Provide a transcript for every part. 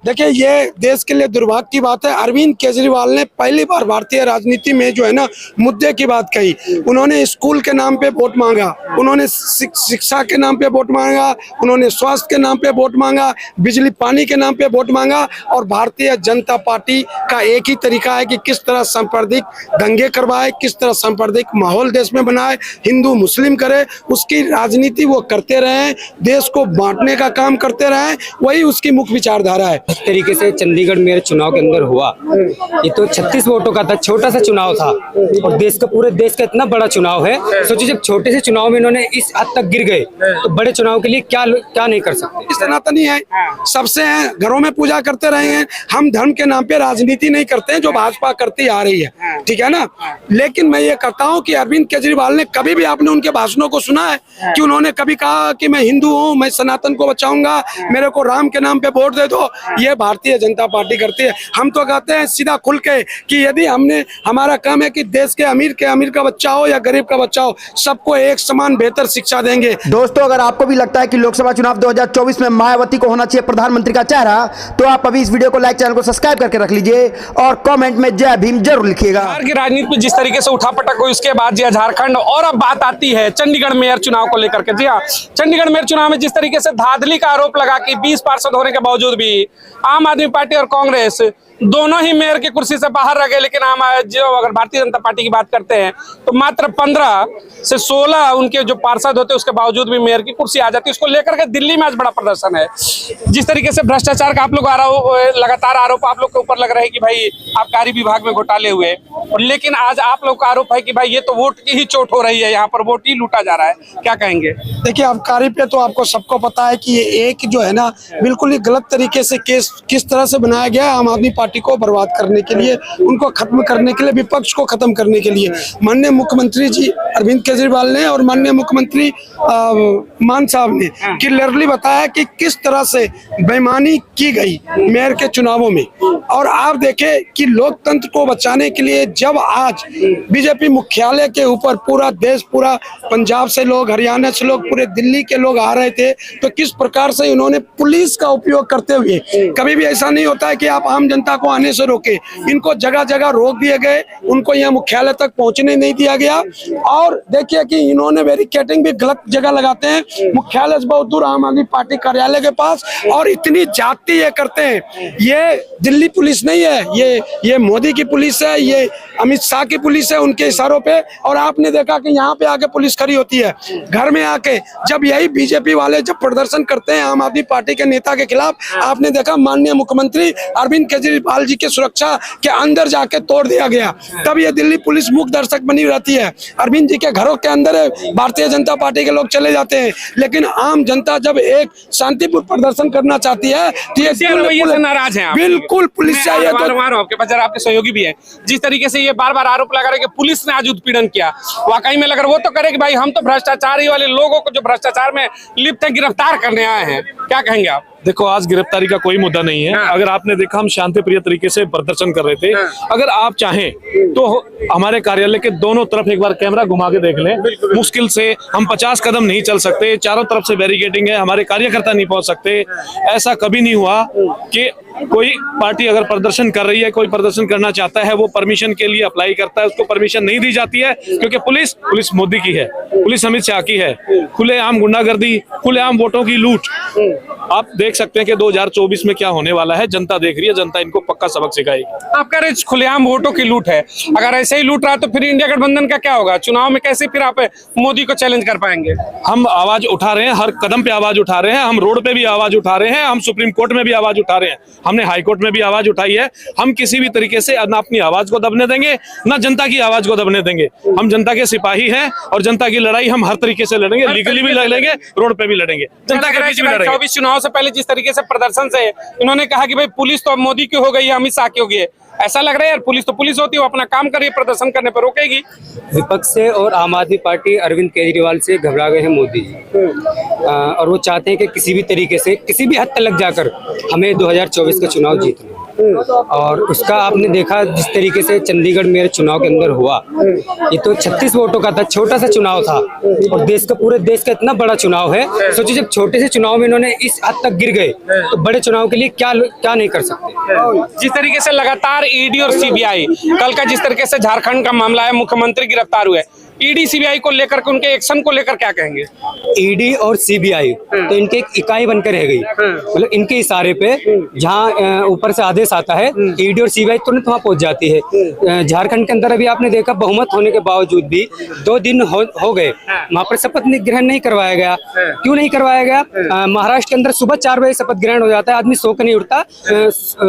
देखिए, ये देश के लिए दुर्भाग्य की बात है। अरविंद केजरीवाल ने पहली बार भारतीय राजनीति में जो है ना मुद्दे की बात कही। उन्होंने स्कूल के नाम पे वोट मांगा, उन्होंने शिक्षा के नाम पे वोट मांगा, उन्होंने स्वास्थ्य के नाम पे वोट मांगा, बिजली पानी के नाम पे वोट मांगा। और भारतीय जनता पार्टी का एक ही तरीका है कि किस तरह सांप्रदायिक दंगे करवाए, किस तरह सांप्रदायिक माहौल देश में बनाए, हिंदू मुस्लिम करे, उसकी राजनीति वो करते रहे, देश को बांटने का काम करते रहे, वही उसकी मुख्य विचारधारा है। इस तरीके से चंडीगढ़ मेयर चुनाव के अंदर हुआ, ये तो 36 वोटों का था, छोटा सा चुनाव था और देश का पूरे देश का इतना बड़ा चुनाव है। सोचिए जब छोटे से चुनाव में इन्होंने इस हद तक गिर गए तो बड़े चुनाव के लिए क्या नहीं कर सकते। सनातनी है, सबसे हैं, घरों में पूजा करते रहे हैं। हम धर्म के नाम पे राजनीति नहीं करते हैं जो भाजपा करती आ रही है, ठीक है ना। लेकिन मैं ये कहता हूँ कि अरविंद केजरीवाल ने कभी भी आपने उनके भाषणों को सुना है कि उन्होंने कभी कहा कि मैं हिंदू हूँ, मैं सनातन को बचाऊंगा, मेरे को राम के नाम पे वोट दे दो। ये भारतीय जनता पार्टी करती है। हम तो कहते हैं सीधा खुल के कि यदि हमारा काम है कि देश के अमीर का बच्चा हो या गरीब का बच्चा हो, सबको एक समान बेहतर शिक्षा देंगे। दोस्तों, अगर आपको भी लगता है कि लोकसभा चुनाव 2024 में मायावती को होना चाहिए प्रधानमंत्री का चेहरा, तो आप अभी इस वीडियो को लाइक, चैनल को सब्सक्राइब करके रख लीजिए और कमेंट में जय भीम जरूर लिखिएगा। बिहार की राजनीति में जिस तरीके से उठापटक हुई उसके बाद जी झारखंड, और अब बात आती है चंडीगढ़ मेयर चुनाव को लेकर के। जी हाँ, चंडीगढ़ मेयर चुनाव में जिस तरीके से धांधली का आरोप लगा कि 20 पार्षद होने के बावजूद भी आम आदमी पार्टी और कांग्रेस दोनों ही मेयर की कुर्सी से बाहर रह गए, लेकिन अगर भारतीय जनता पार्टी की बात करते हैं तो मात्र 15 से 16 उनके जो पार्षद होते हैं उसके बावजूद भी मेयर की कुर्सी आ जाती है। उसको लेकर के दिल्ली में आज बड़ा प्रदर्शन है। जिस तरीके से भ्रष्टाचार का आप लोग लगातार आरोप आप लोग के ऊपर लग रहा है कि भाई आबकारी विभाग में घोटाले हुए, और लेकिन आज आप लोग का आरोप है कि भाई ये तो वोट की ही चोट हो रही है, यहाँ पर वोट ही लूटा जा रहा है, क्या कहेंगे? देखिए, आबकारी पे तो आपको सबको पता है कि ये एक जो है ना बिल्कुल ही गलत तरीके से केस किस तरह से बनाया गया है आम आदमी पार्टी को बर्बाद करने के लिए, उनको खत्म करने के लिए, विपक्ष को खत्म करने के लिए। माननीय मुख्यमंत्री जी अरविंद केजरीवाल ने और माननीय मुख्यमंत्री मान साहब ने क्लियरली बताया कि किस तरह से बेईमानी की गई मेयर के चुनावों में। और आप देखें कि लोकतंत्र को बचाने के लिए जब आज बीजेपी मुख्यालय के ऊपर पूरा देश, पूरा पंजाब से लोग, हरियाणा से लोग, पूरे दिल्ली के लोग आ रहे थे, तो किस प्रकार से इन्होंने पुलिस का उपयोग करते हुए, कभी भी ऐसा नहीं होता है कि आप आम जनता को आने से रोके, इनको जगह जगह रोक दिए गए, उनको यहाँ मुख्यालय तक पहुंचने नहीं दिया गया। और देखिए कि इन्होंने बैरिकेडिंग भी गलत जगह लगाते हैं, मुख्यालय से बहुत दूर आम आदमी पार्टी कार्यालय के पास, और इतनी जाति ये करते हैं। ये दिल्ली पुलिस नहीं है, ये मोदी की पुलिस है, ये अमित शाह की पुलिस है उनके इशारों पे। और आपने देखा कि यहाँ पे आके पुलिस खड़ी होती है, घर में आके जब यही बीजेपी वाले जब प्रदर्शन करते हैं आम आदमी पार्टी के नेता के खिलाफ, आपने देखा माननीय मुख्यमंत्री अरविंद केजरीवाल जी की सुरक्षा के अंदर जाके तोड़ दिया गया। तब ये दिल्ली पुलिस मूक दर्शक बनी रहती है। अरविंद जी के घरों के अंदर भारतीय जनता पार्टी के लोग चले जाते हैं, लेकिन आम जनता जब एक शांतिपूर्ण प्रदर्शन करना चाहती है तो ये नाराज है। बिल्कुल पुलिस चाहिए। आपके पास आपके सहयोगी भी है, जिस तरीके से ये बार बार आरोप लगा रहे कि पुलिस ने आज उत्पीड़न किया, वाकई में लग रहा वो तो करे कि भाई हम तो भ्रष्टाचारी वाले लोगों को जो भ्रष्टाचार में लिप्त है गिरफ्तार करने आए हैं, क्या कहेंगे आप? देखो, आज गिरफ्तारी का कोई मुद्दा नहीं है। अगर आपने देखा, हम शांति प्रिय तरीके से प्रदर्शन कर रहे थे। अगर आप चाहें तो हमारे कार्यालय के दोनों तरफ एक बार कैमरा घुमा के देख लें। मुश्किल से हम 50 कदम नहीं चल सकते, चारों तरफ से बैरिकेडिंग है, हमारे कार्यकर्ता नहीं पहुंच सकते। ऐसा कभी नहीं हुआ कि कोई पार्टी अगर प्रदर्शन कर रही है, कोई प्रदर्शन करना चाहता है, वो परमिशन के लिए अप्लाई करता है, उसको परमिशन नहीं दी जाती है, क्योंकि पुलिस मोदी की है, पुलिस अमित शाह की है। खुलेआम गुंडागर्दी, खुलेआम वोटों की लूट, आप देख सकते हैं कि 2024 में क्या होने वाला है। जनता देख रही है, जनता इनको पक्का सबक सिखाएगी। आप कह रहे खुलेआम वोटों की लूट है, अगर ऐसे ही लूट रहा तो फिर इंडिया गठबंधन का क्या होगा? चुनाव में कैसे फिर आप मोदी को चैलेंज कर पाएंगे? हम आवाज उठा रहे हैं, हर कदम पे आवाज उठा रहे हैं, हम रोड पे भी आवाज उठा रहे हैं, हम सुप्रीम कोर्ट में भी आवाज उठा रहे हैं, हमने हाई कोर्ट में भी आवाज उठाई है। हम किसी भी तरीके से ना अपनी आवाज को दबने देंगे, ना जनता की आवाज को दबने देंगे। हम जनता के सिपाही हैं और जनता की लड़ाई हम हर तरीके से लड़ेंगे, लीगली भी लड़ेंगे, रोड पे भी लड़ेंगे, जनता के बीच में लड़ेंगे। 24 चुनाव से पहले जिस तरीके से प्रदर्शन से इन्होंने कहा कि भाई पुलिस तो अब मोदी की हो गई है, अमित शाह की हो गई है, ऐसा लग रहा है यार पुलिस तो पुलिस होती है, वो अपना काम कर रही है, प्रदर्शन करने पर रोकेगी। विपक्ष से और आम आदमी पार्टी अरविंद केजरीवाल से घबरा गए हैं मोदी जी, और वो चाहते हैं कि किसी भी तरीके से, किसी भी हद तक जाकर हमें 2024 का चुनाव जीतना है। और उसका आपने देखा जिस तरीके से चंडीगढ़ मेयर चुनाव के अंदर हुआ, ये तो 36 वोटों का था, छोटा सा चुनाव था और पूरे देश का इतना बड़ा चुनाव है। सोचिए जब छोटे से चुनाव में इन्होंने इस हद तक गिर गए तो बड़े चुनाव के लिए क्या नहीं कर सकते। जिस तरीके से लगातार ईडी और सीबीआई, कल का जिस तरीके से झारखंड का मामला है, मुख्यमंत्री गिरफ्तार हुए, ईडी सीबीआई को लेकर के उनके एक्शन को लेकर क्या कहेंगे? ईडी और सीबीआई तो इनके एक इकाई बनकर रह गई, मतलब इनके इशारे पे जहाँ ऊपर से आदेश आता है ईडी और सीबीआई तुरंत वहाँ पहुंच जाती है। झारखंड के अंदर अभी आपने देखा बहुमत होने के बावजूद भी 2 दिन हो गए, वहाँ पर शपथ ग्रहण नहीं करवाया गया। क्यों नहीं करवाया गया? महाराष्ट्र के अंदर सुबह 4 बजे शपथ ग्रहण हो जाता है, आदमी सो के नहीं उठता,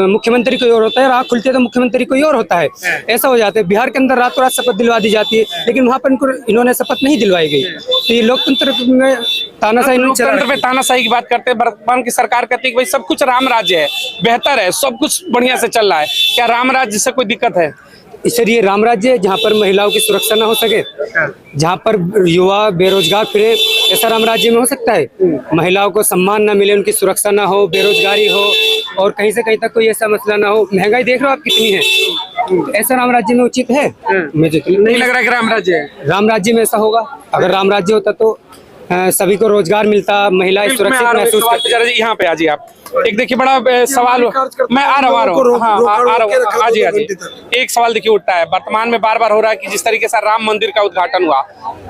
मुख्यमंत्री कोई और होता है, आँख खुलती है तो मुख्यमंत्री कोई और होता है, ऐसा हो जाता है। बिहार के अंदर रातों रात शपथ दिलवा दी जाती है, लेकिन वहाँ पर इन्होंने शपथ नहीं दिलवाई गई। तो ये लोकतंत्र में तानाशाही लोकतंत्र पे तानाशाही की बात करते हैं। वर्तमान की सरकार कहती है कि भाई सब कुछ राम राज्य है, बेहतर है, सब कुछ बढ़िया से चल रहा है। क्या राम राज्य से कोई दिक्कत है? इसलिए राम राज्य है जहाँ पर महिलाओं की सुरक्षा ना हो सके, जहाँ पर युवा बेरोजगार फिरे, ऐसा राम राज्य में हो सकता है? महिलाओं को सम्मान ना मिले, उनकी सुरक्षा ना हो, बेरोजगारी हो और कहीं से कहीं तक कोई ऐसा मसला ना हो, महंगाई देख रहे हो आप कितनी है, ऐसा राम राज्य में उचित है? मुझे तो नहीं लग रहा कि राम राज्य है। राम राज्य में ऐसा होगा? अगर राम राज्य होता तो सभी को रोजगार मिलता, महिलाएं सुरक्षित महसूस करती। यहाँ पे आजी आप एक देखिए बड़ा सवाल, मैं आ रहा हूँ आजी एक सवाल देखिए उठता है, वर्तमान में बार बार हो रहा है कि जिस तरीके से राम मंदिर का उद्घाटन हुआ,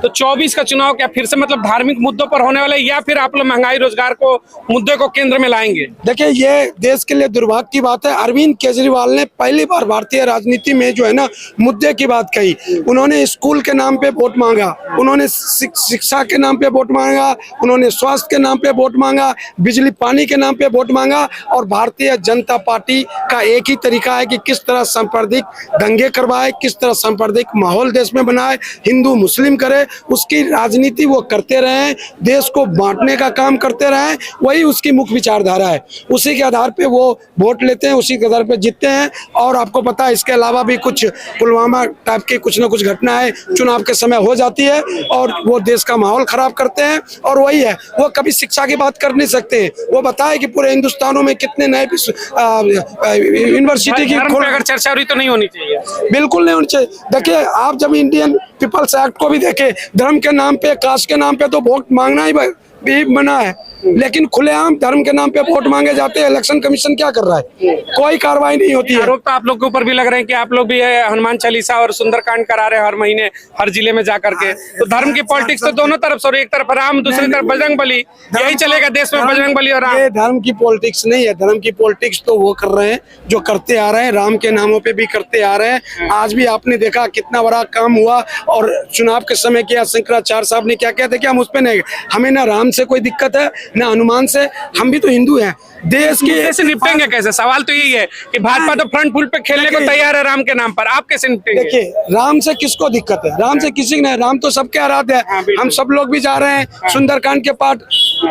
तो 24 का चुनाव क्या फिर से मतलब धार्मिक मुद्दों पर होने वाला है या फिर आप लोग महंगाई रोजगार को मुद्दे को केंद्र में लाएंगे? देखिए ये देश के लिए दुर्भाग्य की बात है। अरविंद केजरीवाल ने पहली बार भारतीय राजनीति में जो है ना मुद्दे की बात कही। उन्होंने स्कूल के नाम पे वोट मांगा, उन्होंने शिक्षा के नाम पे वोट मांगा, उन्होंने स्वास्थ्य के नाम पे वोट मांगा, बिजली पानी के नाम पे वोट मांगा। और भारतीय जनता पार्टी का एक ही तरीका है कि किस तरह सांप्रदायिक दंगे करवाए, किस तरह सांप्रदायिक माहौल देश में बनाए, हिंदू मुस्लिम करे, उसकी राजनीति वो करते रहे, देश को बांटने का काम करते रहे, वही उसकी मुख्य विचारधारा है। उसी के आधार पे वो वोट लेते हैं, उसी के आधार पे जीतते हैं। और आपको पता है इसके अलावा भी कुछ पुलवामा टाइप की कुछ न कुछ घटनाएं चुनाव के समय हो जाती है और वो देश का माहौल खराब करते हैं। और वही है, वो कभी शिक्षा की बात कर नहीं सकते। वो बताए कि पूरे हिंदुस्तान में कितने नए यूनिवर्सिटी की अगर चर्चा हो रही तो नहीं होनी चाहिए, बिल्कुल नहीं होनी चाहिए। देखिए आप जब इंडियन पीपल्स एक्ट को भी देखें, धर्म के नाम पे, कास्ट के नाम पे तो वोट मांगना ही भी मना है, लेकिन खुलेआम धर्म के नाम पे वोट मांगे जाते हैं। इलेक्शन कमीशन क्या कर रहा है? कोई कार्रवाई नहीं होती है। आरोप तो आप लोग के ऊपर भी लग रहे हैं कि आप लोग भी हनुमान चालीसा और सुंदरकांड करा रहे हैं हर महीने हर जिले में जाकर के। तो धर्म की पॉलिटिक्स तो दोनों तरफ से, एक तरफ राम, दूसरी तरफ बजरंग बली, यही चलेगा देश में, बजरंग बली और राम। ये धर्म की पॉलिटिक्स नहीं है। धर्म की पॉलिटिक्स तो वो कर रहे हैं जो करते आ रहे हैं, राम के नामों पे भी करते आ रहे हैं। आज भी आपने देखा कितना बड़ा काम हुआ और चुनाव के समय किया। शंकराचार्य साहब ने क्या कहते कि हम उस पे नहीं, हमें ना राम से कोई दिक्कत है ना हनुमान से, हम भी तो हिंदू हैं। देश के कैसे निपटेंगे? कैसे? सवाल तो यही है कि भाजपा तो फ्रंट फुल पे खेलने को तैयार है राम के नाम पर, आप कैसे निपटेंगे? देखिए राम से किसको दिक्कत है? राम से किसी नहीं, राम तो सबके आराध्य है। हम सब लोग भी जा रहे हैं। सुंदरकांड के पाठ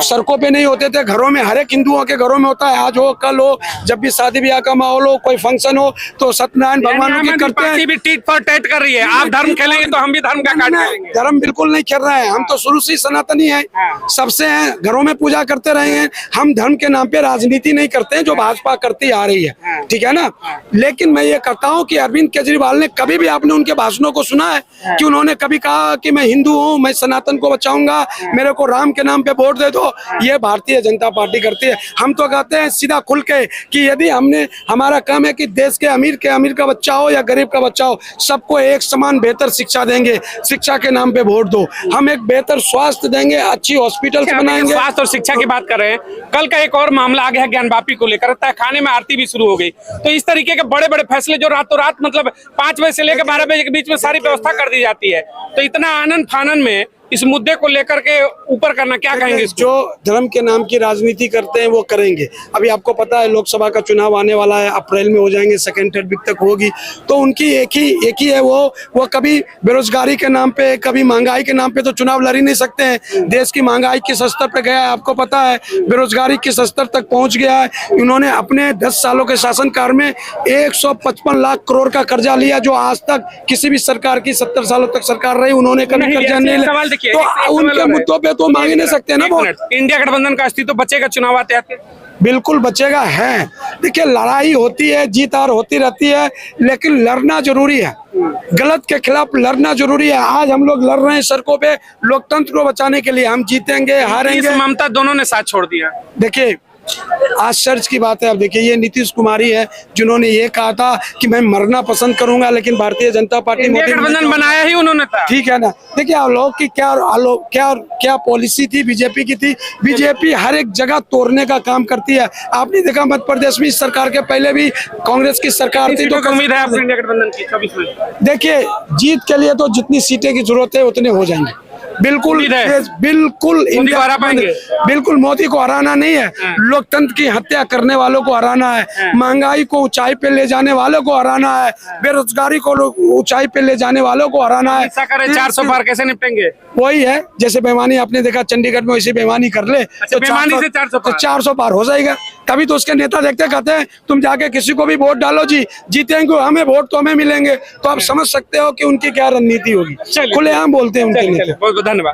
सड़कों पे नहीं होते थे, घरों में, हर एक हिंदुओं के घरों में होता है। आज हो कल हो, जब भी शादी ब्याह का माहौल हो, कोई फंक्शन हो तो सत्यनारायण भगवान की करते हैं। भी टीट फॉर टैट कर रही है, आप धर्म खेलेंगे तो हम भी धर्म का काट खेलेंगे। धर्म बिल्कुल नहीं खेल रहे हैं, हम तो शुरू से सनातनी है, सबसे हैं, घरों में पूजा करते रहे हैं। हम धर्म के नाम पे राजनीति नहीं करते हैं जो भाजपा करती आ रही है, ठीक है ना। लेकिन मैं ये कहता हूँ कि अरविंद केजरीवाल ने कभी भी आपने उनके भाषणों को सुना है कि उन्होंने कभी कहा कि मैं हिंदू हूँ, मैं सनातन को बचाऊंगा, मेरे को राम के नाम पे वोट दे दो? ये भारतीय जनता पार्टी करती है। हम तो कहते हैं सीधा खुल के कि यदि हमारा काम है कि देश के अमीर का बच्चा हो या गरीब का बच्चा हो, सबको एक समान बेहतर शिक्षा देंगे, शिक्षा के नाम पे वोट दो। हम एक बेहतर स्वास्थ्य देंगे, अच्छी हॉस्पिटल बनाएंगे। स्वास्थ्य और शिक्षा की बात कर रहे हैं, कल का एक और मामला आ गया ज्ञानवापी को लेकर, खाने में आरती भी शुरू हो गई। तो इस तरीके के बड़े बड़े फैसले जो रातों रात मतलब 5 बजे से लेकर 12 बजे के बीच में सारी व्यवस्था कर दी जाती है, तो इतना आनंद फानन में इस मुद्दे को लेकर के ऊपर करना, क्या कहेंगे? जो धर्म के नाम की राजनीति करते हैं वो करेंगे। अभी आपको पता है लोकसभा का चुनाव आने वाला है, अप्रैल में हो जाएंगे, 2nd 3rd वीक तक होगी। तो उनकी एक ही है, वो कभी बेरोजगारी के नाम पे, कभी महंगाई के नाम पे तो चुनाव लड़ ही नहीं सकते हैं। देश की महंगाई किस स्तर पे गया है आपको पता है, बेरोजगारी किस स्तर तक पहुंच गया है। उन्होंने अपने 10 सालों के शासनकाल में 155 लाख करोड़ का कर्जा लिया, जो आज तक किसी भी सरकार की 70 सालों तक सरकार रही उन्होंने कभी कर्जा नहीं लिया। तो उनके मुद्दों पे तो मांग नहीं सकते ना वो। इंडिया गठबंधन का अस्तित्व बचेगा चुनाव आते आते? बिल्कुल बचेगा है। देखिए लड़ाई होती है, जीत हार होती रहती है, लेकिन लड़ना जरूरी है, गलत के खिलाफ लड़ना जरूरी है। आज हम लोग लड़ रहे हैं सड़कों पे लोकतंत्र को बचाने के लिए, हम जीतेंगे हारेंगे। ममता दोनों ने साथ छोड़ दिया। देखिए आश्चर्य की बात है। अब देखिए ये नीतीश कुमारी है जिन्होंने ये कहा था कि मैं मरना पसंद करूंगा, लेकिन भारतीय जनता पार्टी इंडिया गठबंधन बनाया ही उन्होंने था। ठीक है ना। देखिए आलोक की क्या पॉलिसी थी बीजेपी की थी। बीजेपी हर एक जगह तोड़ने का काम करती है। आपने देखा मध्य प्रदेश में इस सरकार के पहले भी कांग्रेस की सरकार थी, तो उम्मीद है आपको इंडिया गठबंधन की 24 में? देखिए जीत के लिए तो जितनी सीटें की जरूरत है उतने हो जाएंगे। बिल्कुल बिल्कुल इंडिया हरा पाएंगे। बिल्कुल मोदी को हराना नहीं है, लोकतंत्र की हत्या करने वालों को हराना है, महंगाई को ऊंचाई पे ले जाने वालों को हराना है, बेरोजगारी को ऊंचाई पे ले जाने वालों को हराना है। 400 पार कैसे निपटेंगे? वही है, जैसे बेईमानी आपने देखा चंडीगढ़ में, वैसे बेईमानी कर ले तो बेईमानी से 400 पार हो जाएगा। तभी तो उसके नेता देखते कहते हैं तुम जाके किसी को भी वोट डालो जी, जीतेंगे हमें वोट तो हमें मिलेंगे। तो आप समझ सकते हो कि उनकी क्या रणनीति होगी, खुलेआम बोलते हैं उनके नेता। बहुत धन्यवाद।